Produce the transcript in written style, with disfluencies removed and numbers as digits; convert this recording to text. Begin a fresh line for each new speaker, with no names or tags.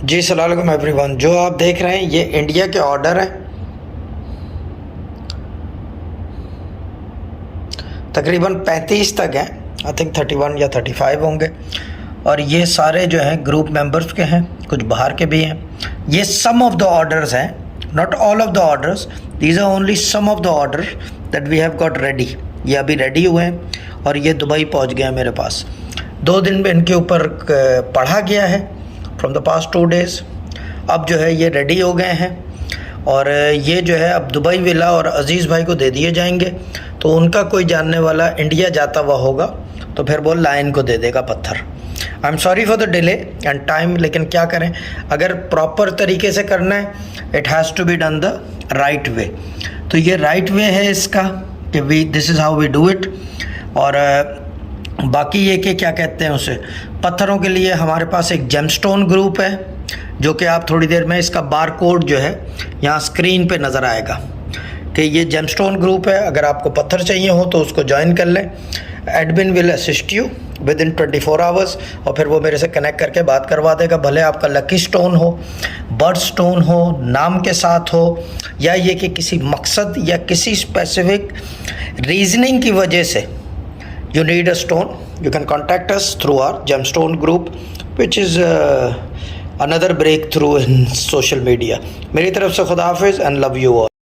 जी अस्सलाम वालेकुम एवरीवन। जो आप देख रहे हैं ये इंडिया के ऑर्डर हैं, तकरीबन 35 तक हैं। आई थिंक 31 या 35 होंगे। और ये सारे जो हैं ग्रुप मेंबर्स के हैं, कुछ बाहर के भी हैं। ये सम ऑफ द ऑर्डर्स हैं, not all of the orders, these are only some of the order that we have got ready. ये अभी रेडी हुए हैं और ये दुबई पहुंच गए हैं मेरे पास। 2 दिन में इनके ऊपर पढ़ा गया है फ्रॉम द पास्ट 2 डेज़। अब जो है ये रेडी हो गए हैं और ये जो है अब दुबई विला और अज़ीज़ भाई को दे दिए जाएंगे। तो उनका कोई जानने वाला इंडिया जाता हुआ होगा तो फिर वो लायन को दे देगा पत्थर। I am sorry for the delay and time, लेकिन क्या करें, अगर प्रॉपर तरीके से करना है it has to be done the right way. तो ये राइट वे है इसका कि this is how we do it. और बाकी ये कि क्या कहते हैं उसे, पत्थरों के लिए हमारे पास एक जेमस्टोन ग्रुप है जो कि आप थोड़ी देर में इसका बार कोड जो है यहाँ स्क्रीन पे नज़र आएगा कि ये जेमस्टोन ग्रुप है। अगर आपको पत्थर चाहिए हो तो उसको ज्वाइन कर लें। Admin will assist you with in 24 hours और फिर वो मेरे से कनेक्ट करके बात करवा देगा। भले आपका लकी स्टोन हो, बर्ड स्टोन हो, नाम के साथ हो, या ये कि किसी मकसद या किसी स्पेसिफिक रीजनिंग की वजह से you need a stone, you can contact us through our gemstone group, which is another breakthrough in social media. मेरी तरफ से खुदा हाफिज़ and love you all.